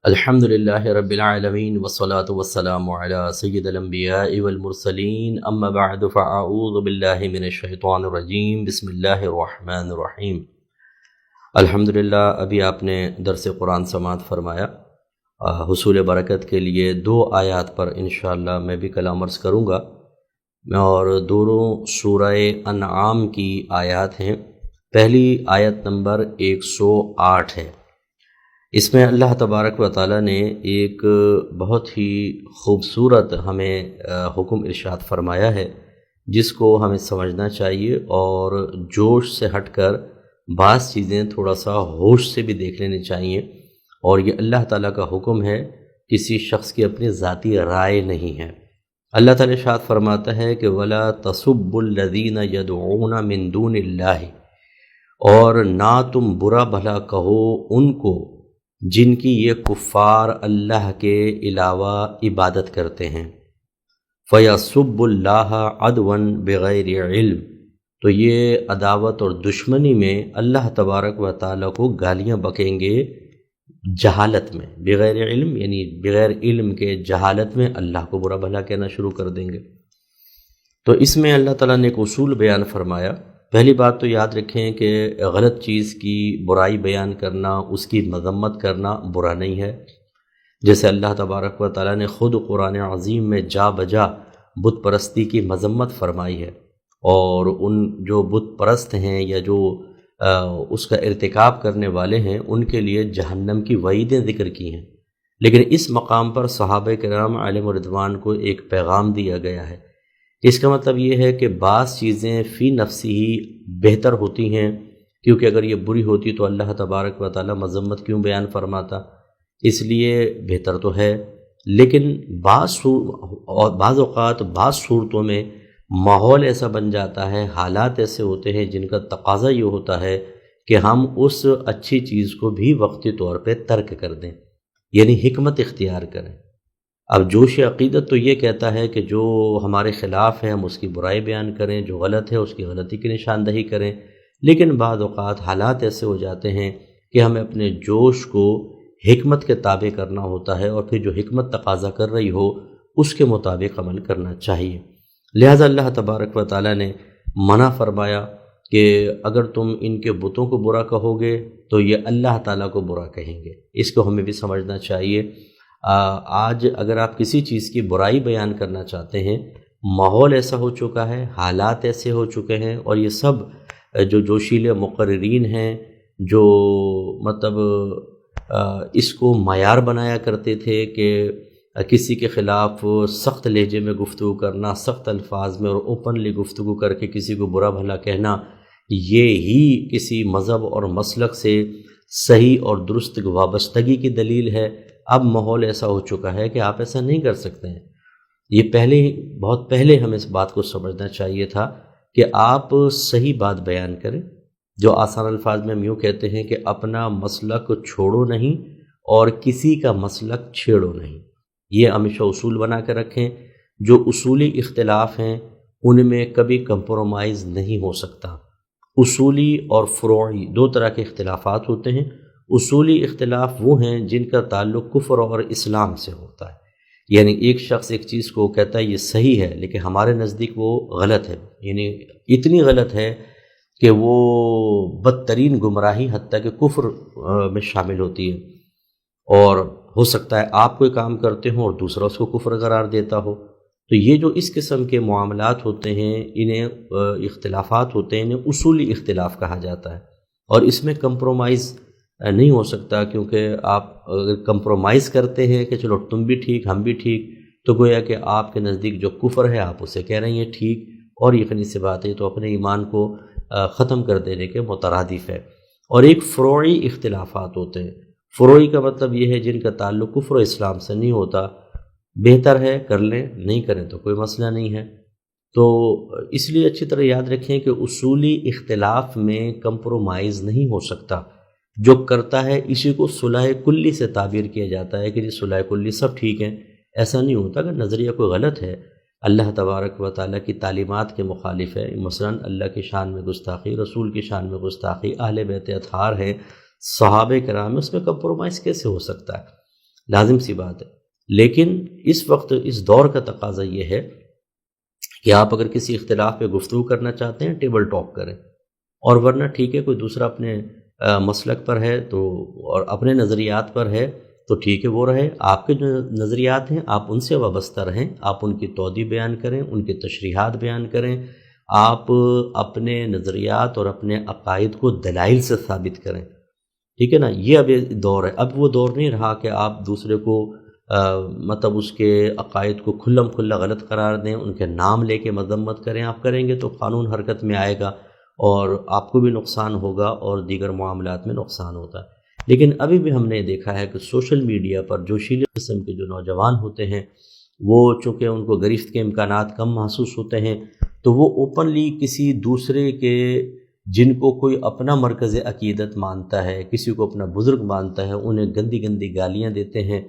الحمدللہ رب العالمین والصلاة والسلام علی سید الانبیاء والمرسلین اما بعد فاعوذ باللہ من الشیطان الرجیم بسم اللہ الرحمن الرحیم۔ الحمدللہ ابھی آپ نے درس قرآن سماعت فرمایا۔ حصول برکت کے لیے 2 آیات پر انشاءاللہ میں بھی کلام عرض کروں گا، اور دونوں سورہ انعام کی آیات ہیں۔ پہلی آیت نمبر 108 ہے۔ اس میں اللہ تبارک و تعالیٰ نے ایک بہت ہی خوبصورت ہمیں حکم ارشاد فرمایا ہے، جس کو ہمیں سمجھنا چاہیے، اور جوش سے ہٹ کر بعض چیزیں تھوڑا سا ہوش سے بھی دیکھ لینی چاہیے۔ اور یہ اللہ تعالیٰ کا حکم ہے، کسی شخص کی اپنی ذاتی رائے نہیں ہے۔ اللہ تعالیٰ ارشاد فرماتا ہے کہ وَلَا تَسُبُّوا الَّذِينَ يَدْعُونَ مِن دُونِ اللَّهِ، اور نہ تم برا بھلا کہو ان کو جن کی یہ کفار اللہ کے علاوہ عبادت کرتے ہیں۔ فَيَسُبُّ اللَّهَ عَدْوًا بِغَيْرِ علم، تو یہ عداوت اور دشمنی میں اللہ تبارک و تعالیٰ کو گالیاں بکیں گے جہالت میں۔ بغیر علم یعنی بغیر علم کے جہالت میں اللہ کو برا بھلا کہنا شروع کر دیں گے۔ تو اس میں اللہ تعالیٰ نے ایک اصول بیان فرمایا۔ پہلی بات تو یاد رکھیں کہ غلط چیز کی برائی بیان کرنا، اس کی مذمت کرنا برا نہیں ہے۔ جیسے اللہ تبارک و تعالیٰ نے خود قرآن عظیم میں جا بجا بت پرستی کی مذمت فرمائی ہے، اور ان جو بت پرست ہیں یا جو اس کا ارتکاب کرنے والے ہیں، ان کے لیے جہنم کی وعیدیں ذکر کی ہیں۔ لیکن اس مقام پر صحابہ کرام علیہم رضوان کو ایک پیغام دیا گیا ہے۔ اس کا مطلب یہ ہے کہ بعض چیزیں فی نفسی ہی بہتر ہوتی ہیں، کیونکہ اگر یہ بری ہوتی تو اللہ تبارک و تعالیٰ مذمت کیوں بیان فرماتا؟ اس لیے بہتر تو ہے، لیکن بعض اوقات بعض صورتوں میں ماحول ایسا بن جاتا ہے، حالات ایسے ہوتے ہیں جن کا تقاضا یہ ہوتا ہے کہ ہم اس اچھی چیز کو بھی وقتی طور پہ ترک کر دیں، یعنی حکمت اختیار کریں۔ اب جوش عقیدت تو یہ کہتا ہے کہ جو ہمارے خلاف ہے ہم اس کی برائی بیان کریں، جو غلط ہے اس کی غلطی کی نشاندہی کریں، لیکن بعض اوقات حالات ایسے ہو جاتے ہیں کہ ہمیں اپنے جوش کو حکمت کے تابع کرنا ہوتا ہے، اور پھر جو حکمت تقاضا کر رہی ہو اس کے مطابق عمل کرنا چاہیے۔ لہذا اللہ تبارک و تعالیٰ نے منع فرمایا کہ اگر تم ان کے بتوں کو برا کہو گے تو یہ اللہ تعالیٰ کو برا کہیں گے۔ اس کو ہمیں بھی سمجھنا چاہیے۔ آج اگر آپ کسی چیز کی برائی بیان کرنا چاہتے ہیں، ماحول ایسا ہو چکا ہے، حالات ایسے ہو چکے ہیں، اور یہ سب جو جوشیلے مقررین ہیں، جو مطلب اس کو معیار بنایا کرتے تھے کہ کسی کے خلاف سخت لہجے میں گفتگو کرنا، سخت الفاظ میں اور اوپنلی گفتگو کر کے کسی کو برا بھلا کہنا، یہ ہی کسی مذہب اور مسلک سے صحیح اور درست وابستگی کی دلیل ہے۔ اب ماحول ایسا ہو چکا ہے کہ آپ ایسا نہیں کر سکتے ہیں۔ یہ بہت پہلے ہمیں اس بات کو سمجھنا چاہیے تھا کہ آپ صحیح بات بیان کریں۔ جو آسان الفاظ میں ہم یوں کہتے ہیں کہ اپنا مسلک چھوڑو نہیں اور کسی کا مسلک چھیڑو نہیں۔ یہ ہمیشہ اصول بنا کے رکھیں۔ جو اصولی اختلاف ہیں ان میں کبھی کمپرومائز نہیں ہو سکتا۔ اصولی اور فروعی 2 طرح کے اختلافات ہوتے ہیں۔ اصولی اختلاف وہ ہیں جن کا تعلق کفر اور اسلام سے ہوتا ہے، یعنی ایک شخص ایک چیز کو کہتا ہے یہ صحیح ہے لیکن ہمارے نزدیک وہ غلط ہے، یعنی اتنی غلط ہے کہ وہ بدترین گمراہی حتیٰ کہ کفر میں شامل ہوتی ہے، اور ہو سکتا ہے آپ کوئی کام کرتے ہوں اور دوسرا اس کو کفر قرار دیتا ہو۔ تو یہ جو اس قسم کے معاملات ہوتے ہیں، انہیں اختلافات ہوتے ہیں، انہیں اصولی اختلاف کہا جاتا ہے، اور اس میں کمپرومائز نہیں ہو سکتا، کیونکہ آپ اگر کمپرومائز کرتے ہیں کہ چلو تم بھی ٹھیک ہم بھی ٹھیک، تو گویا کہ آپ کے نزدیک جو کفر ہے آپ اسے کہہ رہے ہیں ٹھیک، اور یقینی سی بات ہے تو اپنے ایمان کو ختم کر دینے کے مترادف ہے۔ اور ایک فروعی اختلافات ہوتے ہیں۔ فروعی کا مطلب یہ ہے جن کا تعلق کفر و اسلام سے نہیں ہوتا، بہتر ہے کر لیں، نہیں کریں تو کوئی مسئلہ نہیں ہے۔ تو اس لیے اچھی طرح یاد رکھیں کہ اصولی اختلاف میں کمپرومائز نہیں ہو سکتا۔ جو کرتا ہے اسی کو صلح کلی سے تعبیر کیا جاتا ہے کہ جی صلح کلی سب ٹھیک ہیں۔ ایسا نہیں ہوتا کہ نظریہ کوئی غلط ہے، اللہ تبارک و تعالیٰ کی تعلیمات کے مخالف ہے، مثلا اللہ کی شان میں گستاخی، رسول کی شان میں گستاخی، اہل بیت اطہار ہے، صحابہ کرام، اس میں کمپرومائز کیسے ہو سکتا ہے؟ لازم سی بات ہے۔ لیکن اس وقت اس دور کا تقاضا یہ ہے کہ آپ اگر کسی اختلاف پہ گفتگو کرنا چاہتے ہیں ٹیبل ٹاک کریں، اور ورنہ ٹھیک ہے کوئی دوسرا اپنے مسلک پر ہے تو اور اپنے نظریات پر ہے تو ٹھیک ہے وہ رہے، آپ کے جو نظریات ہیں آپ ان سے وابستہ رہیں، آپ ان کی توضیح بیان کریں، ان کی تشریحات بیان کریں، آپ اپنے نظریات اور اپنے عقائد کو دلائل سے ثابت کریں، ٹھیک ہے نا۔ یہ اب دور ہے، اب وہ دور نہیں رہا کہ آپ دوسرے کو مطلب اس کے عقائد کو کھلم کھلا غلط قرار دیں، ان کے نام لے کے مذمت کریں۔ آپ کریں گے تو قانون حرکت میں آئے گا اور آپ کو بھی نقصان ہوگا اور دیگر معاملات میں نقصان ہوتا ہے۔ لیکن ابھی بھی ہم نے دیکھا ہے کہ سوشل میڈیا پر جوشیلے قسم کے جو نوجوان ہوتے ہیں وہ چونکہ ان کو گرفت کے امکانات کم محسوس ہوتے ہیں تو وہ اوپنلی کسی دوسرے کے جن کو کوئی اپنا مرکز عقیدت مانتا ہے، کسی کو اپنا بزرگ مانتا ہے، انہیں گندی گندی گالیاں دیتے ہیں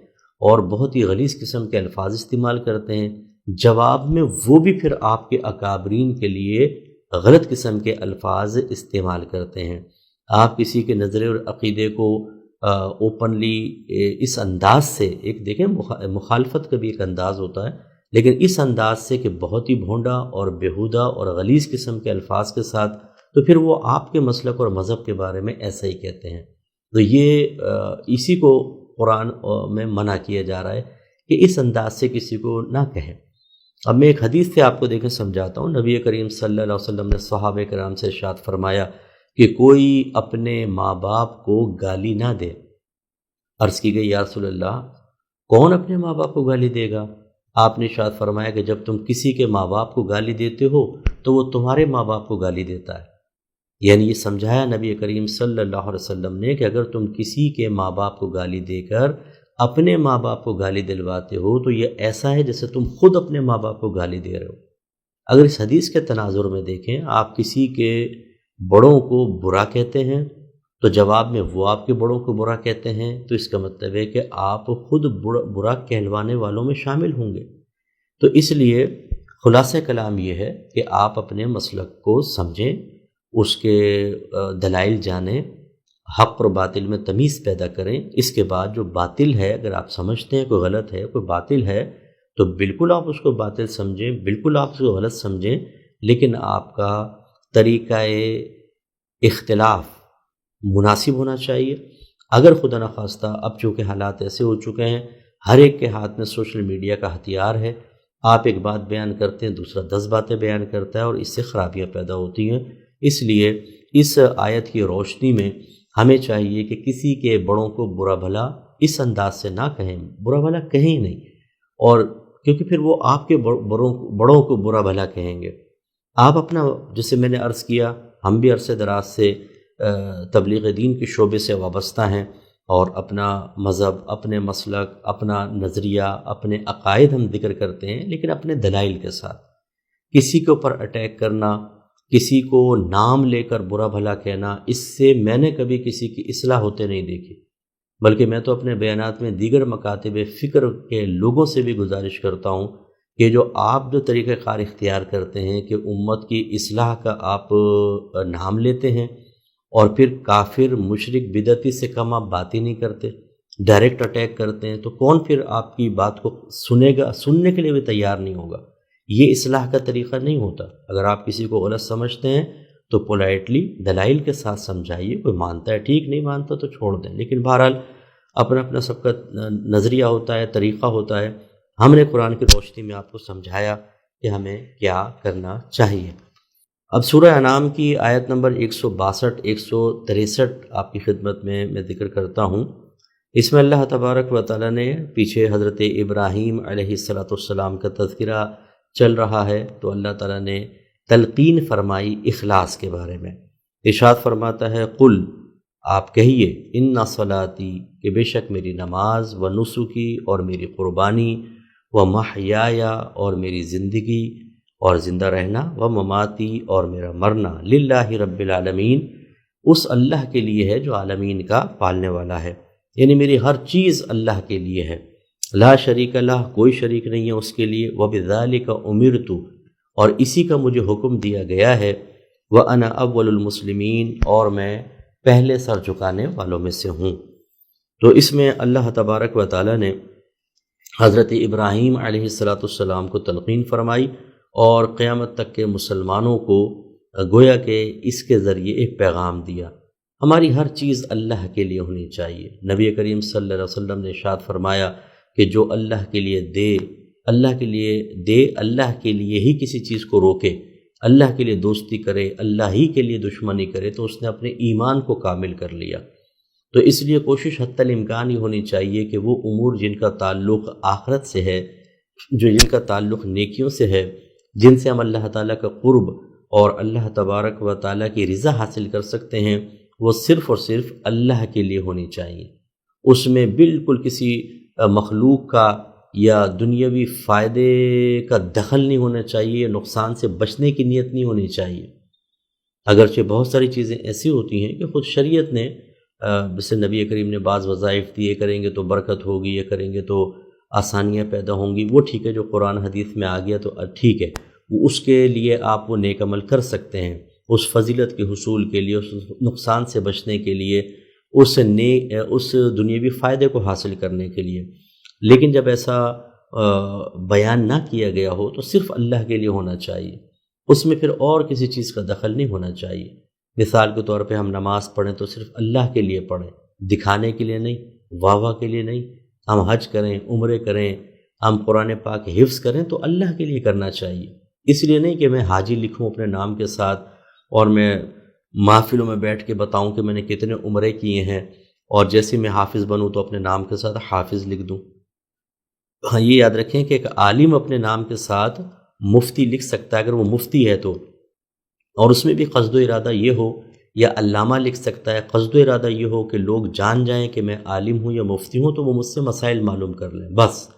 اور بہت ہی غلیظ قسم کے الفاظ استعمال کرتے ہیں۔ جواب میں وہ بھی پھر آپ کے اکابرین کے لیے غلط قسم کے الفاظ استعمال کرتے ہیں۔ آپ کسی کے نظریے اور عقیدے کو اوپنلی اس انداز سے، ایک دیکھیں مخالفت کا بھی ایک انداز ہوتا ہے، لیکن اس انداز سے کہ بہت ہی بھونڈا اور بیہودہ اور غلیظ قسم کے الفاظ کے ساتھ، تو پھر وہ آپ کے مسلک اور مذہب کے بارے میں ایسا ہی کہتے ہیں۔ تو یہ اسی کو قرآن میں منع کیا جا رہا ہے کہ اس انداز سے کسی کو نہ کہیں۔ اب میں ایک حدیث سے آپ کو دیکھیں سمجھاتا ہوں۔ نبی کریم صلی اللہ علیہ وسلم نے صحابہ کرام سے ارشاد فرمایا کہ کوئی اپنے ماں باپ کو گالی نہ دے۔ عرض کی گئی یا رسول اللہ کون اپنے ماں باپ کو گالی دے گا؟ آپ نے ارشاد فرمایا کہ جب تم کسی کے ماں باپ کو گالی دیتے ہو تو وہ تمہارے ماں باپ کو گالی دیتا ہے۔ یعنی یہ سمجھایا نبی کریم صلی اللہ علیہ وسلم نے کہ اگر تم کسی کے ماں باپ کو گالی دے کر اپنے ماں باپ کو گالی دلواتے ہو تو یہ ایسا ہے جیسے تم خود اپنے ماں باپ کو گالی دے رہے ہو۔ اگر اس حدیث کے تناظر میں دیکھیں، آپ کسی کے بڑوں کو برا کہتے ہیں تو جواب میں وہ آپ کے بڑوں کو برا کہتے ہیں، تو اس کا مطلب ہے کہ آپ خود برا کہلوانے والوں میں شامل ہوں گے۔ تو اس لیے خلاصہ کلام یہ ہے کہ آپ اپنے مسلک کو سمجھیں، اس کے دلائل جانیں، حق اور باطل میں تمیز پیدا کریں۔ اس کے بعد جو باطل ہے اگر آپ سمجھتے ہیں کوئی غلط ہے، کوئی باطل ہے، تو بالکل آپ اس کو باطل سمجھیں، بالکل آپ اس کو غلط سمجھیں، لیکن آپ کا طریقہ اختلاف مناسب ہونا چاہیے۔ اگر خدا نخواستہ اب چونکہ حالات ایسے ہو چکے ہیں، ہر ایک کے ہاتھ میں سوشل میڈیا کا ہتھیار ہے، آپ ایک بات بیان کرتے ہیں دوسرا 10 باتیں بیان کرتا ہے اور اس سے خرابیاں پیدا ہوتی ہیں۔ اس لیے اس آیت کی روشنی میں ہمیں چاہیے کہ کسی کے بڑوں کو برا بھلا اس انداز سے نہ کہیں، برا بھلا کہیں ہی نہیں، اور کیونکہ پھر وہ آپ کے بڑوں کو برا بھلا کہیں گے۔ آپ اپنا، جیسے میں نے عرض کیا، ہم بھی عرصے دراز سے تبلیغ دین کے شعبے سے وابستہ ہیں اور اپنا مذہب، اپنے مسلک، اپنا نظریہ، اپنے عقائد ہم ذکر کرتے ہیں، لیکن اپنے دلائل کے ساتھ۔ کسی کے اوپر اٹیک کرنا، کسی کو نام لے کر برا بھلا کہنا، اس سے میں نے کبھی کسی کی اصلاح ہوتے نہیں دیکھی، بلکہ میں تو اپنے بیانات میں دیگر مکاتب فکر کے لوگوں سے بھی گزارش کرتا ہوں کہ جو آپ جو طریقہ کار اختیار کرتے ہیں کہ امت کی اصلاح کا آپ نام لیتے ہیں اور پھر کافر مشرک بدعتی سے کم آپ بات ہی نہیں کرتے، ڈائریکٹ اٹیک کرتے ہیں، تو کون پھر آپ کی بات کو سنے گا؟ سننے کے لیے بھی تیار نہیں ہوگا۔ یہ اصلاح کا طریقہ نہیں ہوتا۔ اگر آپ کسی کو غلط سمجھتے ہیں تو پولائٹلی دلائل کے ساتھ سمجھائیے، کوئی مانتا ہے ٹھیک، نہیں مانتا تو چھوڑ دیں، لیکن بہرحال اپنا اپنا سب کا نظریہ ہوتا ہے، طریقہ ہوتا ہے۔ ہم نے قرآن کی روشنی میں آپ کو سمجھایا کہ ہمیں کیا کرنا چاہیے۔ اب سورہ انعام کی آیت نمبر 162 163 آپ کی خدمت میں ذکر کرتا ہوں۔ اس میں اللہ تبارک و تعالیٰ نے، پیچھے حضرت ابراہیم علیہ السلام کا تذکرہ چل رہا ہے، تو اللہ تعالیٰ نے تلقین فرمائی اخلاص کے بارے میں۔ ارشاد فرماتا ہے قل، آپ کہیے، ان صلاتی، کہ بے شک میری نماز، و نسکی، اور میری قربانی، و محیایا، اور میری زندگی اور زندہ رہنا، و مماتی، اور میرا مرنا، للہ رب العالمین، اس اللہ کے لیے ہے جو عالمین کا پالنے والا ہے، یعنی میری ہر چیز اللہ کے لیے ہے، لا شریک لہ، کوئی شریک نہیں ہے اس کے لیے، وبذالک امرت، اور اسی کا مجھے حکم دیا گیا ہے، وانا اول المسلمین، اور میں پہلے سر جھکانے والوں میں سے ہوں۔ تو اس میں اللہ تبارک و تعالیٰ نے حضرت ابراہیم علیہ السلام کو تلقین فرمائی اور قیامت تک کے مسلمانوں کو گویا کہ اس کے ذریعے ایک پیغام دیا۔ ہماری ہر چیز اللہ کے لیے ہونی چاہیے۔ نبی کریم صلی اللہ علیہ وسلم نے ارشاد فرمایا کہ جو اللہ کے لیے دے، اللہ کے لیے دے، اللہ کے لیے ہی کسی چیز کو روکے، اللہ کے لیے دوستی کرے، اللہ ہی کے لیے دشمنی کرے، تو اس نے اپنے ایمان کو کامل کر لیا۔ تو اس لیے کوشش حتی الامکان ہی ہونی چاہیے کہ وہ امور جن کا تعلق آخرت سے ہے، جن کا تعلق نیکیوں سے ہے، جن سے ہم اللہ تعالیٰ کا قرب اور اللہ تبارک و تعالیٰ کی رضا حاصل کر سکتے ہیں، وہ صرف اور صرف اللہ کے لیے ہونی چاہیے۔ اس میں بالکل کسی مخلوق کا یا دنیاوی فائدے کا دخل نہیں ہونا چاہیے، نقصان سے بچنے کی نیت نہیں ہونی چاہیے۔ اگرچہ بہت ساری چیزیں ایسی ہوتی ہیں کہ خود شریعت نے جیسے نبی کریم نے بعض وظائف دیے، کریں گے تو برکت ہوگی، یہ کریں گے تو آسانیاں پیدا ہوں گی، وہ ٹھیک ہے، جو قرآن حدیث میں آ گیا تو ٹھیک ہے، اس کے لیے آپ وہ نیک عمل کر سکتے ہیں، اس فضیلت کے حصول کے لیے، اس نقصان سے بچنے کے لیے، اس دنیاوی فائدے کو حاصل کرنے کے لیے۔ لیکن جب ایسا بیان نہ کیا گیا ہو تو صرف اللہ کے لیے ہونا چاہیے، اس میں پھر اور کسی چیز کا دخل نہیں ہونا چاہیے۔ مثال کے طور پہ ہم نماز پڑھیں تو صرف اللہ کے لیے پڑھیں، دکھانے کے لیے نہیں، واہ واہ کے لیے نہیں۔ ہم حج کریں، عمرے کریں، ہم قرآن پاک حفظ کریں تو اللہ کے لیے کرنا چاہیے، اس لیے نہیں کہ میں حاجی لکھوں اپنے نام کے ساتھ اور میں محفلوں میں بیٹھ کے بتاؤں کہ میں نے کتنے عمرے کیے ہیں، اور جیسے میں حافظ بنوں تو اپنے نام کے ساتھ حافظ لکھ دوں۔ ہاں، یہ یاد رکھیں کہ ایک عالم اپنے نام کے ساتھ مفتی لکھ سکتا ہے اگر وہ مفتی ہے تو، اور اس میں بھی قصد و ارادہ یہ ہو، یا علامہ لکھ سکتا ہے، قصد و ارادہ یہ ہو کہ لوگ جان جائیں کہ میں عالم ہوں یا مفتی ہوں تو وہ مجھ سے مسائل معلوم کر لیں، بس۔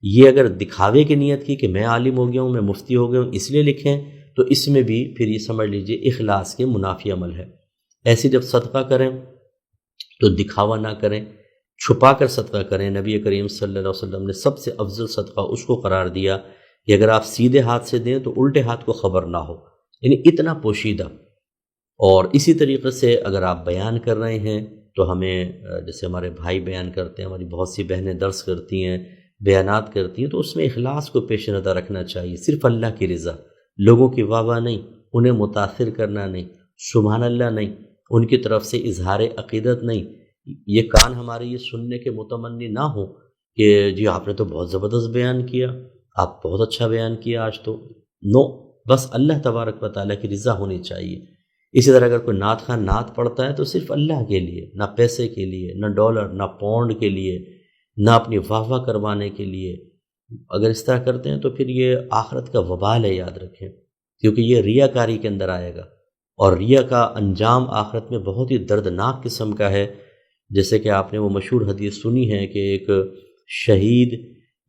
یہ اگر دکھاوے کی نیت کی کہ میں عالم ہو گیا ہوں، میں مفتی ہو گیا ہوں اس لیے لکھیں، تو اس میں بھی پھر یہ سمجھ لیجئے اخلاص کے منافی عمل ہے۔ ایسے جب صدقہ کریں تو دکھاوا نہ کریں، چھپا کر صدقہ کریں۔ نبی کریم صلی اللہ علیہ وسلم نے سب سے افضل صدقہ اس کو قرار دیا کہ اگر آپ سیدھے ہاتھ سے دیں تو الٹے ہاتھ کو خبر نہ ہو، یعنی اتنا پوشیدہ۔ اور اسی طریقے سے اگر آپ بیان کر رہے ہیں تو ہمیں جیسے ہمارے بھائی بیان کرتے ہیں، ہماری بہت سی بہنیں درس کرتی ہیں، بیانات کرتی ہیں، تو اس میں اخلاص کو پیش نظر رکھنا چاہیے، صرف اللہ کی رضا، لوگوں کی واہ واہ نہیں، انہیں متاثر کرنا نہیں، سبحان اللہ نہیں، ان کی طرف سے اظہار عقیدت نہیں، یہ کان ہمارے یہ سننے کے متمنی نہ ہو کہ جی آپ نے تو بہت زبردست بیان کیا، آپ بہت اچھا بیان کیا آج تو، نو، بس اللہ تبارک و تعالیٰ کی رضا ہونی چاہیے۔ اسی طرح اگر کوئی نعت خواں نعت پڑھتا ہے تو صرف اللہ کے لیے، نہ پیسے کے لیے، نہ ڈالر، نہ پاؤنڈ کے لیے، نہ اپنی واہ واہ کروانے کے لیے۔ اگر اس طرح کرتے ہیں تو پھر یہ آخرت کا وبال ہے، یاد رکھیں، کیونکہ یہ ریاکاری کے اندر آئے گا، اور ریا کا انجام آخرت میں بہت ہی دردناک قسم کا ہے۔ جیسے کہ آپ نے وہ مشہور حدیث سنی ہے کہ ایک شہید،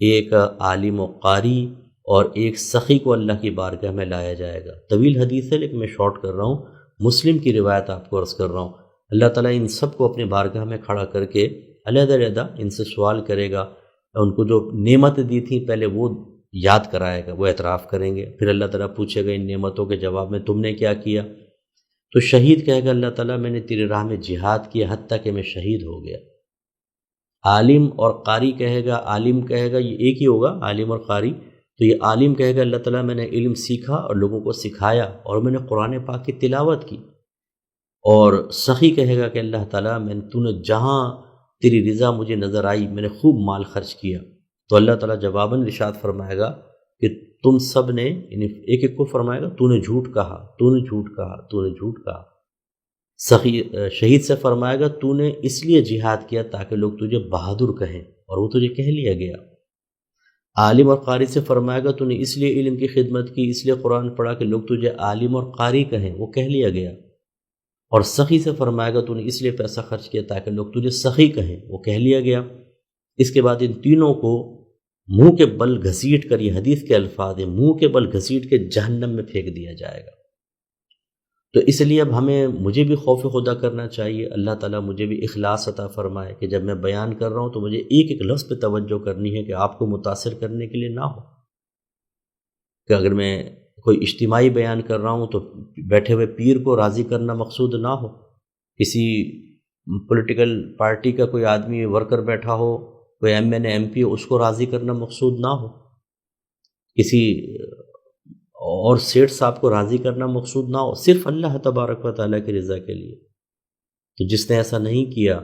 ایک عالم و قاری اور ایک سخی کو اللہ کی بارگاہ میں لایا جائے گا۔ طویل حدیث ہے لیکن میں شارٹ کر رہا ہوں، مسلم کی روایت آپ کو عرض کر رہا ہوں۔ اللہ تعالیٰ ان سب کو اپنے بارگاہ میں کھڑا کر کے علیحدہ علیحدہ ان سے سوال کرے گا، ان کو جو نعمت دی تھیں پہلے وہ یاد کرائے گا، وہ اعتراف کریں گے، پھر اللہ تعالیٰ پوچھے گا ان نعمتوں کے جواب میں تم نے کیا کیا؟ تو شہید کہے گا اللہ تعالیٰ میں نے تیری راہ میں جہاد کیا حتیٰ کہ میں شہید ہو گیا۔ عالم اور قاری کہے گا، عالم کہے گا، یہ ایک ہی ہوگا عالم اور قاری، تو یہ عالم کہے گا اللہ تعالیٰ میں نے علم سیکھا اور لوگوں کو سکھایا اور میں نے قرآن پاک کی تلاوت کی۔ اور سخی کہے گا کہ اللہ تعالیٰ تو نے جہاں تیری رضا مجھے نظر آئی میں نے خوب مال خرچ کیا۔ تو اللہ تعالیٰ جواباً ارشاد فرمائے گا کہ تم سب نے، یعنی ایک ایک کو فرمائے گا تو نے جھوٹ کہا، تو نے جھوٹ کہا، تو نے جھوٹ کہا۔ سخی شہید سے فرمائے گا تو نے اس لیے جہاد کیا تاکہ لوگ تجھے بہادر کہیں، اور وہ تجھے کہہ لیا گیا۔ عالم اور قاری سے فرمائے گا تو نے اس لیے علم کی خدمت کی، اس لیے قرآن پڑھا کہ لوگ تجھے عالم اور قاری کہیں، وہ کہہ لیا گیا۔ اور سخی سے فرمائے گا تو نے اس لیے پیسہ خرچ کیا تاکہ لوگ تجھے سخی کہیں، وہ کہہ لیا گیا۔ اس کے بعد ان تینوں کو منہ کے بل گھسیٹ کر، یہ حدیث کے الفاظ ہیں، منہ کے بل گھسیٹ کے جہنم میں پھینک دیا جائے گا۔ تو اس لیے اب مجھے بھی خوف خدا کرنا چاہیے، اللہ تعالیٰ مجھے بھی اخلاص عطا فرمائے کہ جب میں بیان کر رہا ہوں تو مجھے ایک ایک لفظ پہ توجہ کرنی ہے کہ آپ کو متاثر کرنے کے لیے نہ ہو، کہ اگر میں کوئی اجتماعی بیان کر رہا ہوں تو بیٹھے ہوئے پیر کو راضی کرنا مقصود نہ ہو، کسی پولیٹیکل پارٹی کا کوئی آدمی ورکر بیٹھا ہو، کوئی M N A M P ہو، اس کو راضی کرنا مقصود نہ ہو، کسی اور سیٹ صاحب کو راضی کرنا مقصود نہ ہو، صرف اللہ تبارک و تعالیٰ کی رضا کے لیے۔ تو جس نے ایسا نہیں کیا،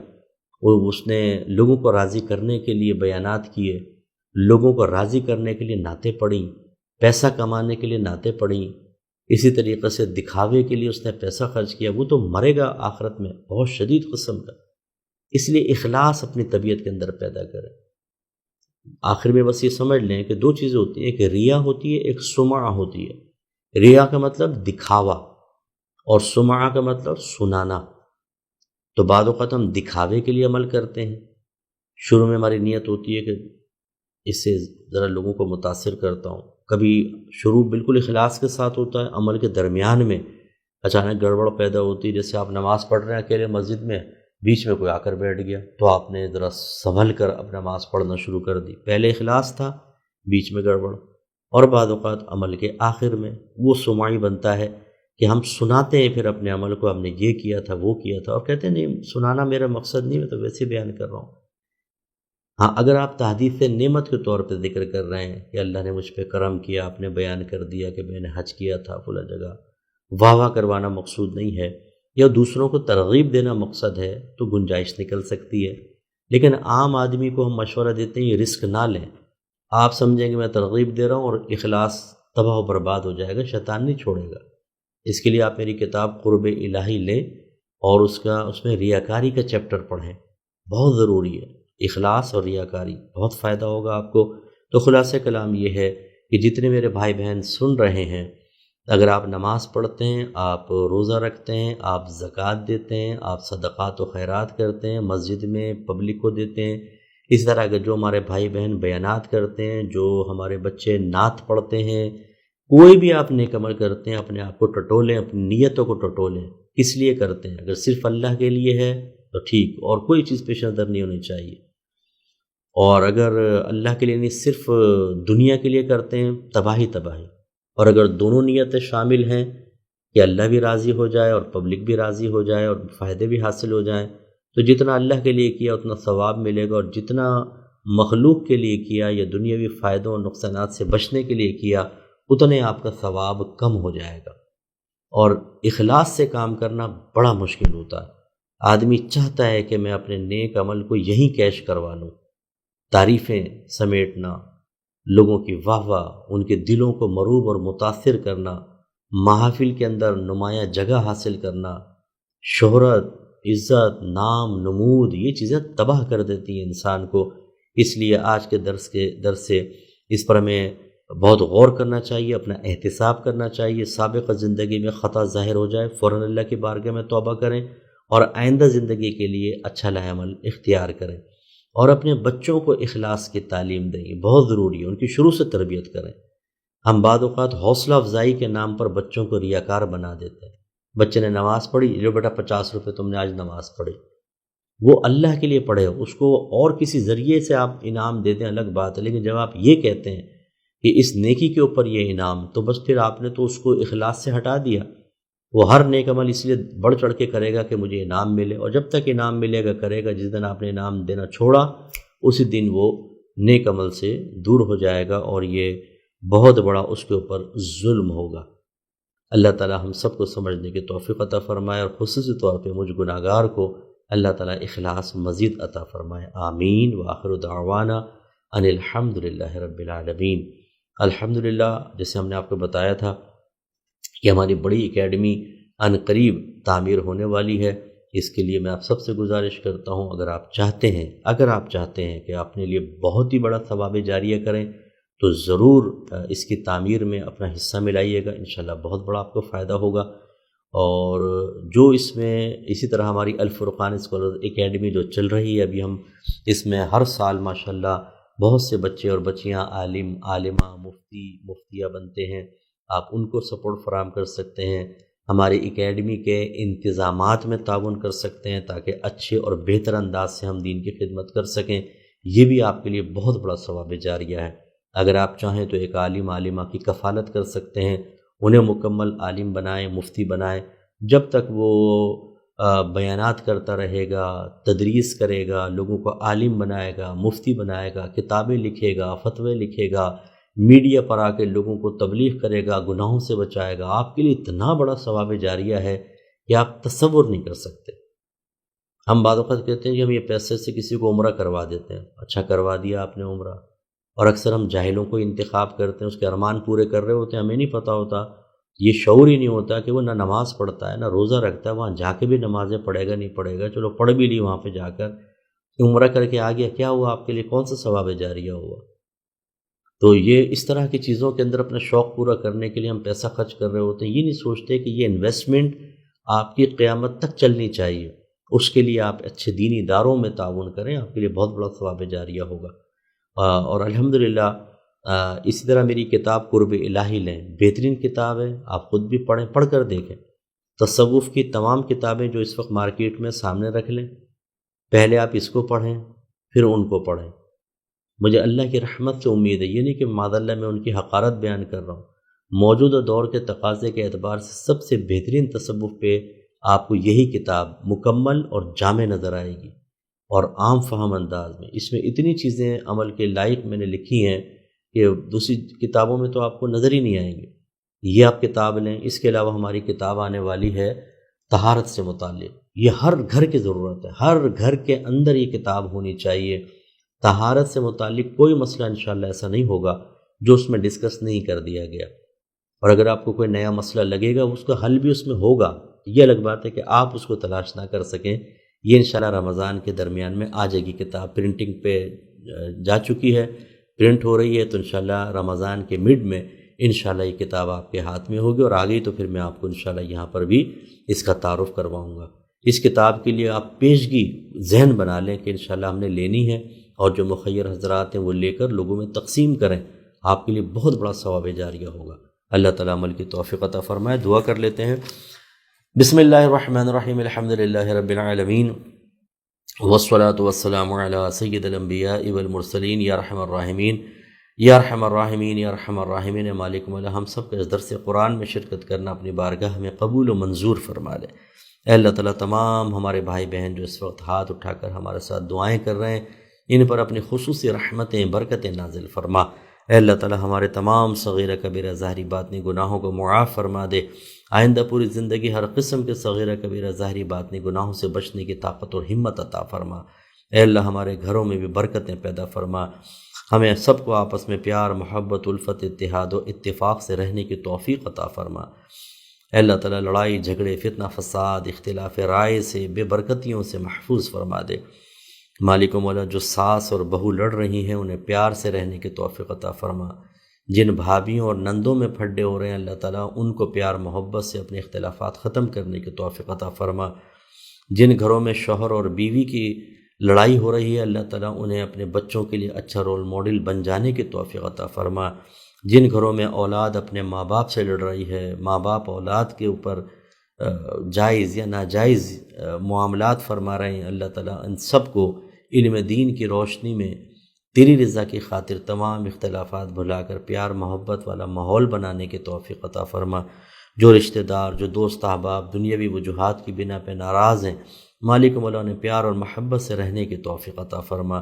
اس نے لوگوں کو راضی کرنے کے لیے بیانات کیے، لوگوں کو راضی کرنے کے لیے نعتیں پڑھیں، پیسہ کمانے کے لیے نعتیں پڑھیں، اسی طریقے سے دکھاوے کے لیے اس نے پیسہ خرچ کیا، وہ تو مرے گا آخرت میں بہت شدید قسم کا۔ اس لیے اخلاص اپنی طبیعت کے اندر پیدا کریں۔ آخر میں بس یہ سمجھ لیں کہ دو چیزیں ہوتی ہیں، ایک ریا ہوتی ہے، ایک سمعہ ہوتی ہے۔ ریا کا مطلب دکھاوا اور سمعہ کا مطلب سنانا۔ تو بعض اوقات ہم دکھاوے کے لیے عمل کرتے ہیں، شروع میں ہماری نیت ہوتی ہے کہ اس سے ذرا لوگوں کو متاثر کرتا ہوں، کبھی شروع بالکل اخلاص کے ساتھ ہوتا ہے، عمل کے درمیان میں اچانک گڑبڑ پیدا ہوتی ہے، جیسے آپ نماز پڑھ رہے ہیں اکیلے مسجد میں، بیچ میں کوئی آ کر بیٹھ گیا تو آپ نے ذرا سنبھل کر اپنا نماز پڑھنا شروع کر دی، پہلے اخلاص تھا، بیچ میں گڑبڑ۔ اور بعض اوقات عمل کے آخر میں وہ سماعی بنتا ہے کہ ہم سناتے ہیں پھر اپنے عمل کو، ہم نے یہ کیا تھا وہ کیا تھا، اور کہتے ہیں نہیں سنانا میرا مقصد نہیں، میں تو ویسے بیان کر رہا ہوں۔ ہاں اگر آپ تحدیث نعمت کے طور پہ ذکر کر رہے ہیں کہ اللہ نے مجھ پہ کرم کیا، آپ نے بیان کر دیا کہ میں نے حج کیا تھا فلاں جگہ، واہ واہ کروانا مقصود نہیں ہے، یا دوسروں کو ترغیب دینا مقصد ہے تو گنجائش نکل سکتی ہے۔ لیکن عام آدمی کو ہم مشورہ دیتے ہیں یہ رسک نہ لیں، آپ سمجھیں کہ میں ترغیب دے رہا ہوں اور اخلاص تباہ و برباد ہو جائے گا، شیطان نہیں چھوڑے گا۔ اس کے لیے آپ میری کتاب قرب الہی لیں اور اس میں ریاکاری کا چیپٹر پڑھیں، بہت ضروری ہے، اخلاص اور ریاکاری، بہت فائدہ ہوگا آپ کو۔ تو خلاصہ کلام یہ ہے کہ جتنے میرے بھائی بہن سن رہے ہیں، اگر آپ نماز پڑھتے ہیں، آپ روزہ رکھتے ہیں، آپ زکوٰۃ دیتے ہیں، آپ صدقات و خیرات کرتے ہیں، مسجد میں پبلک کو دیتے ہیں، اس طرح کے جو ہمارے بھائی بہن بیانات کرتے ہیں، جو ہمارے بچے نعت پڑھتے ہیں، کوئی بھی آپ نیک عمل کرتے ہیں، اپنے آپ کو ٹٹولیں، اپنی نیتوں کو ٹٹولیں، کس لیے کرتے ہیں؟ اگر صرف اللہ کے لیے ہے تو ٹھیک، اور کوئی چیز پیش نظر نہیں ہونی چاہیے، اور اگر اللہ کے لیے نہیں صرف دنیا کے لیے کرتے ہیں، تباہی تباہی۔ اور اگر دونوں نیتیں شامل ہیں کہ اللہ بھی راضی ہو جائے اور پبلک بھی راضی ہو جائے اور فائدے بھی حاصل ہو جائیں، تو جتنا اللہ کے لیے کیا اتنا ثواب ملے گا، اور جتنا مخلوق کے لیے کیا یا دنیاوی فائدوں اور نقصانات سے بچنے کے لیے کیا، اتنے آپ کا ثواب کم ہو جائے گا۔ اور اخلاص سے کام کرنا بڑا مشکل ہوتا ہے، آدمی چاہتا ہے کہ میں اپنے نیک عمل کو یہیں کیش کروا لوں، تعریفیں سمیٹنا، لوگوں کی واہ واہ، ان کے دلوں کو مروب اور متاثر کرنا، محافل کے اندر نمایاں جگہ حاصل کرنا، شہرت، عزت، نام، نمود، یہ چیزیں تباہ کر دیتی ہیں انسان کو۔ اس لیے آج کے درس سے اس پر ہمیں بہت غور کرنا چاہیے، اپنا احتساب کرنا چاہیے۔ سابقہ زندگی میں خطا ظاہر ہو جائے فوراً اللہ کی بارگاہ میں توبہ کریں، اور آئندہ زندگی کے لیے اچھا عمل اختیار کریں، اور اپنے بچوں کو اخلاص کی تعلیم دیں، یہ بہت ضروری ہے، ان کی شروع سے تربیت کریں۔ ہم بعض اوقات حوصلہ افزائی کے نام پر بچوں کو ریاکار بنا دیتے ہیں۔ بچے نے نماز پڑھی، لو بیٹا 50 روپے تم نے آج نماز پڑھی، وہ اللہ کے لیے پڑھے، اس کو اور کسی ذریعے سے آپ انعام دے دیں الگ بات ہے، لیکن جب آپ یہ کہتے ہیں کہ اس نیکی کے اوپر یہ انعام، تو بس پھر آپ نے تو اس کو اخلاص سے ہٹا دیا۔ وہ ہر نیک عمل اس لیے بڑھ چڑھ کے کرے گا کہ مجھے انعام ملے، اور جب تک انعام ملے گا کرے گا، جس دن آپ نے انعام دینا چھوڑا اسی دن وہ نیک عمل سے دور ہو جائے گا، اور یہ بہت بڑا اس کے اوپر ظلم ہوگا۔ اللہ تعالی ہم سب کو سمجھنے کی توفیق عطا فرمائے، اور خصوصی طور پہ مجھ گناہگار کو اللہ تعالی اخلاص مزید عطا فرمائے، آمین۔ وآخر دعوانا ان الحمد للہ رب العالمین۔ الحمدللہ، جیسے ہم نے آپ کو بتایا تھا کہ ہماری بڑی اکیڈمی ان قریب تعمیر ہونے والی ہے۔ اس کے لیے میں آپ سب سے گزارش کرتا ہوں، اگر آپ چاہتے ہیں کہ اپنے لیے بہت ہی بڑا ثواب جاریہ کریں تو ضرور اس کی تعمیر میں اپنا حصہ ملائیے گا، انشاءاللہ بہت بڑا آپ کو فائدہ ہوگا۔ اور جو اس میں اسی طرح ہماری الفرقان اسکالر اکیڈمی جو چل رہی ہے، ابھی ہم اس میں ہر سال ماشاءاللہ بہت سے بچے اور بچیاں عالم، عالمہ، مفتی، مفتیہ بنتے ہیں، آپ ان کو سپورٹ فراہم کر سکتے ہیں، ہماری اکیڈمی کے انتظامات میں تعاون کر سکتے ہیں تاکہ اچھے اور بہتر انداز سے ہم دین کی خدمت کر سکیں، یہ بھی آپ کے لیے بہت بڑا ثواب جاریہ ہے۔ اگر آپ چاہیں تو ایک عالم، عالمہ کی کفالت کر سکتے ہیں، انہیں مکمل عالم بنائیں، مفتی بنائیں، جب تک وہ بیانات کرتا رہے گا، تدریس کرے گا، لوگوں کو عالم بنائے گا، مفتی بنائے گا، کتابیں لکھے گا، فتوے لکھے گا، میڈیا پر آ کے لوگوں کو تبلیغ کرے گا، گناہوں سے بچائے گا، آپ کے لیے اتنا بڑا ثواب جاریہ ہے کہ آپ تصور نہیں کر سکتے۔ ہم بعض اوقات کہتے ہیں کہ ہم یہ پیسے سے کسی کو عمرہ کروا دیتے ہیں، اچھا کروا دیا آپ نے عمرہ، اور اکثر ہم جاہلوں کو انتخاب کرتے ہیں، اس کے ارمان پورے کر رہے ہوتے ہیں، ہمیں نہیں پتہ ہوتا، یہ شعور ہی نہیں ہوتا کہ وہ نہ نماز پڑھتا ہے نہ روزہ رکھتا ہے، وہاں جا کے بھی نمازیں پڑھے گا نہیں پڑھے گا، چلو پڑھ بھی لی وہاں پہ جا کر، عمرہ کر کے آ گیا، کیا ہوا آپ کے لیے، کون سا ثواب جاریہ ہوا؟ تو یہ اس طرح کی چیزوں کے اندر اپنا شوق پورا کرنے کے لیے ہم پیسہ خرچ کر رہے ہوتے ہیں، یہ نہیں سوچتے کہ یہ انویسٹمنٹ آپ کی قیامت تک چلنی چاہیے، اس کے لیے آپ اچھے دینی اداروں میں تعاون کریں، آپ کے لیے بہت بڑا ثواب جاریہ ہوگا۔ اور الحمدللہ اسی طرح میری کتاب قرب الہی لیں، بہترین کتاب ہے، آپ خود بھی پڑھیں، پڑھ کر دیکھیں۔ تصوف کی تمام کتابیں جو اس وقت مارکیٹ میں سامنے رکھ لیں، پہلے آپ اس کو پڑھیں پھر ان کو پڑھیں۔ مجھے اللہ کی رحمت سے امید ہے، یہ نہیں کہ معاذ اللہ میں ان کی حقارت بیان کر رہا ہوں، موجودہ دور کے تقاضے کے اعتبار سے سب سے بہترین تصوف پہ آپ کو یہی کتاب مکمل اور جامع نظر آئے گی، اور عام فہم انداز میں۔ اس میں اتنی چیزیں عمل کے لائق میں نے لکھی ہیں کہ دوسری کتابوں میں تو آپ کو نظر ہی نہیں آئیں گے۔ یہ آپ کتاب لیں۔ اس کے علاوہ ہماری کتاب آنے والی ہے طہارت سے متعلق، یہ ہر گھر کی ضرورت ہے، ہر گھر کے اندر یہ کتاب ہونی چاہیے۔ طہارت سے متعلق کوئی مسئلہ انشاءاللہ ایسا نہیں ہوگا جو اس میں ڈسکس نہیں کر دیا گیا، اور اگر آپ کو کوئی نیا مسئلہ لگے گا اس کا حل بھی اس میں ہوگا۔ یہ الگ بات ہے کہ آپ اس کو تلاش نہ کر سکیں۔ یہ انشاءاللہ رمضان کے درمیان میں آ جائے گی کتاب، پرنٹنگ پہ جا چکی ہے، پرنٹ ہو رہی ہے، تو انشاءاللہ رمضان کے مڈ میں انشاءاللہ یہ کتاب آپ کے ہاتھ میں ہوگی، اور آگئی تو پھر میں آپ کو انشاءاللہ یہاں پر بھی اس کا تعارف کرواؤں گا۔ اس کتاب کے لیے آپ پیشگی ذہن بنا لیں کہ انشاءاللہ ہم نے لینی ہے، اور جو مخیر حضرات ہیں وہ لے کر لوگوں میں تقسیم کریں، آپ کے لیے بہت بڑا ثواب جاریہ ہوگا۔ اللہ تعالیٰ عمل کی توفیق عطا فرمائے۔ دعا کر لیتے ہیں۔ بسم اللہ الرحمن الرحیم، الحمد للہ رب العالمین، والصلاة والسلام علی سید الانبیاء والمرسلین، یا ارحم الراحمین یا ارحم الراحمین یا ارحم الراحمین۔ مالک مولا، ہم سب کے اس درس قرآن میں شرکت کرنا اپنی بارگاہ میں قبول و منظور فرما لے۔ اے اللہ تعالیٰ، تمام ہمارے بھائی بہن جو اس وقت ہاتھ اٹھا کر ہمارے ساتھ دعائیں کر رہے ہیں، ان پر اپنی خصوصی رحمتیں برکتیں نازل فرما۔ اے اللہ تعالیٰ، ہمارے تمام صغیرہ کبیرہ ظاہری باطنی گناہوں کو معاف فرما دے۔ آئندہ پوری زندگی ہر قسم کے صغیرہ کبیرہ ظاہری باطنی گناہوں سے بچنے کی طاقت اور ہمت عطا فرما۔ اے اللہ، ہمارے گھروں میں بھی برکتیں پیدا فرما، ہمیں سب کو آپس میں پیار، محبت، الفت، اتحاد و اتفاق سے رہنے کی توفیق عطا فرما۔ اے اللہ تعالیٰ، لڑائی جھگڑے، فتنہ فساد، اختلاف رائے سے، بے برکتیوں سے محفوظ فرما دے۔ مالک و مولا، جو ساس اور بہو لڑ رہی ہیں انہیں پیار سے رہنے کی توفیق عطا فرما۔ جن بھابھیوں اور نندوں میں پھڈے ہو رہے ہیں اللہ تعالیٰ، ان کو پیار محبت سے اپنے اختلافات ختم کرنے کی توفیق عطا فرما۔ جن گھروں میں شوہر اور بیوی کی لڑائی ہو رہی ہے اللہ تعالیٰ، انہیں اپنے بچوں کے لیے اچھا رول ماڈل بن جانے کی توفیق عطا فرما۔ جن گھروں میں اولاد اپنے ماں باپ سے لڑ رہی ہے، ماں باپ اولاد کے اوپر جائز یا ناجائز معاملات فرما رہے ہیں اللہ تعالیٰ، ان سب کو علم دین کی روشنی میں تیری رضا کی خاطر تمام اختلافات بھلا کر پیار محبت والا ماحول بنانے کی توفیق عطا فرما۔ جو رشتہ دار، جو دوست احباب دنیاوی وجوہات کی بنا پہ ناراض ہیں، مالک مولا نے پیار اور محبت سے رہنے کی توفیق عطا فرما۔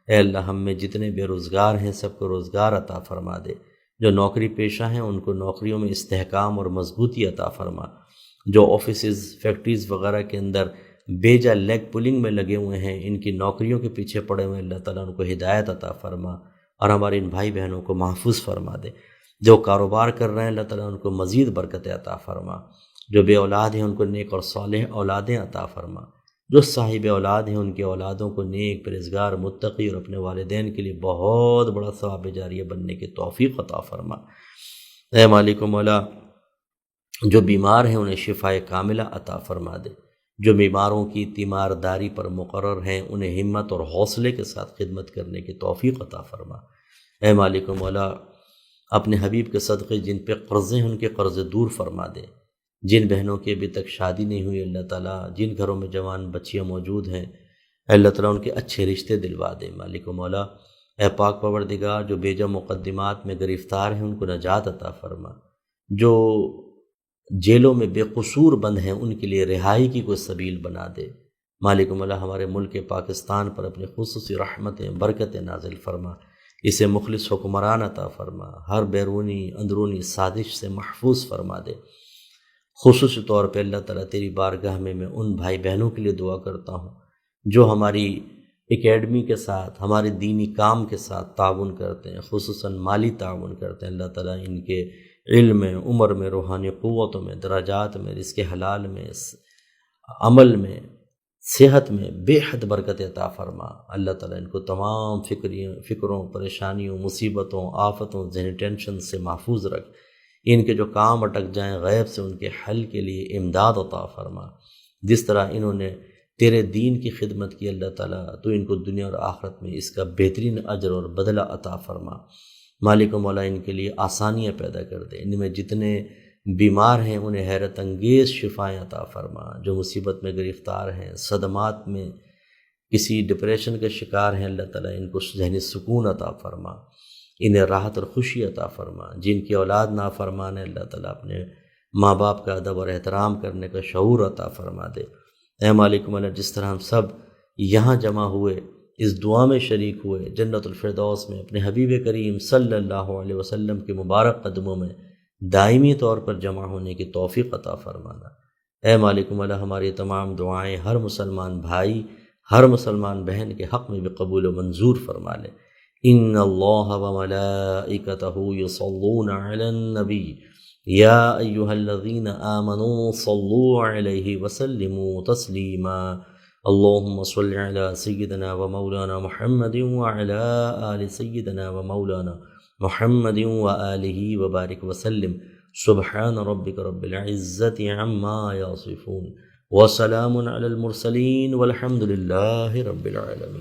اے اللہ، ہم میں جتنے بے روزگار ہیں سب کو روزگار عطا فرما دے۔ جو نوکری پیشہ ہیں ان کو نوکریوں میں استحکام اور مضبوطی عطا فرما۔ جو آفیسز، فیکٹریز وغیرہ کے اندر بیجا لیگ پولنگ میں لگے ہوئے ہیں، ان کی نوکریوں کے پیچھے پڑے ہوئے اللہ تعالیٰ ان کو ہدایت عطا فرما، اور ہمارے ان بھائی بہنوں کو محفوظ فرما دے۔ جو کاروبار کر رہے ہیں اللہ تعالیٰ ان کو مزید برکت عطا فرما۔ جو بے اولاد ہیں ان کو نیک اور صالح اولادیں عطا فرما۔ جو صاحب اولاد ہیں ان کے اولادوں کو نیک، پرہیزگار، متقی اور اپنے والدین کے لیے بہت بڑا ثواب جاریہ بننے کی توفیق عطا فرما۔ اے مالک و مولا، جو بیمار ہیں انہیں شفائے کاملہ عطا فرما دے۔ جو بیماروں کی تیمارداری پر مقرر ہیں انہیں ہمت اور حوصلے کے ساتھ خدمت کرنے کی توفیق عطا فرما۔ اے مالک و مولا، اپنے حبیب کے صدقے جن پہ قرضے ہیں ان کے قرض دور فرما دے۔ جن بہنوں کی ابھی تک شادی نہیں ہوئی اللہ تعالیٰ، جن گھروں میں جوان بچیاں موجود ہیں اللہ تعالیٰ ان کے اچھے رشتے دلوا دے۔ مالک و مولا، اے پاک پروردگار، جو بیجا مقدمات میں گرفتار ہیں ان کو نجات عطا فرما۔ جو جیلوں میں بے قصور بند ہیں ان کے لیے رہائی کی کوئی سبیل بنا دے۔ مالک مولا ہمارے ملک پاکستان پر اپنی خصوصی رحمتیں برکتیں نازل فرما، اسے مخلص حکمران عطا فرما، ہر بیرونی اندرونی سازش سے محفوظ فرما دے۔ خصوصی طور پہ اللہ تعالیٰ تیری بارگاہ میں ان بھائی بہنوں کے لیے دعا کرتا ہوں جو ہماری اکیڈمی کے ساتھ ہمارے دینی کام کے ساتھ تعاون کرتے ہیں، خصوصاً مالی تعاون کرتے ہیں۔ اللہ تعالیٰ ان کے علم میں، عمر میں، روحانی قوتوں میں، درجات میں، رزق حلال میں، عمل میں، صحت میں بے حد برکت عطا فرما۔ اللہ تعالیٰ ان کو تمام فکروں، پریشانیوں، مصیبتوں، آفتوں، ذہنی ٹینشن سے محفوظ رکھ۔ ان کے جو کام اٹک جائیں غیب سے ان کے حل کے لیے امداد عطا فرما۔ جس طرح انہوں نے تیرے دین کی خدمت کی اللہ تعالیٰ، تو ان کو دنیا اور آخرت میں اس کا بہترین اجر اور بدلہ عطا فرما۔ مالک و مولا ان کے لیے آسانیاں پیدا کر دے، ان میں جتنے بیمار ہیں انہیں حیرت انگیز شفائیں عطا فرما، جو مصیبت میں گرفتار ہیں، صدمات میں کسی ڈپریشن کے شکار ہیں، اللہ تعالیٰ ان کو ذہنی سکون عطا فرما، انہیں راحت اور خوشی عطا فرما۔ جن کی اولاد نافرمان ہے اللہ تعالیٰ اپنے ماں باپ کا ادب اور احترام کرنے کا شعور عطا فرما دے۔ اے مالک مولا جس طرح ہم سب یہاں جمع ہوئے، اس دعا میں شریک ہوئے، جنت الفردوس میں اپنے حبیب کریم صلی اللہ علیہ وسلم کے مبارک قدموں میں دائمی طور پر جمع ہونے کی توفیق عطا فرمانا۔ اے مالک مولا ہماری تمام دعائیں ہر مسلمان بھائی، ہر مسلمان بہن کے حق میں بھی قبول و منظور فرما لے۔ ان اللہ وملائکتہ یصلون علی النبی یا ایہا الذین آمنوا صلوا علیہ وسلموا تسلیما۔ اللہم صل علی سیدنا و مولانا محمد وعلی آل سیدنا و مولانا محمد وآلہ وبارک وسلم۔ سبحان ربک رب العزت عما یصفون وسلام علی المرسلین والحمد للہ رب العالمین۔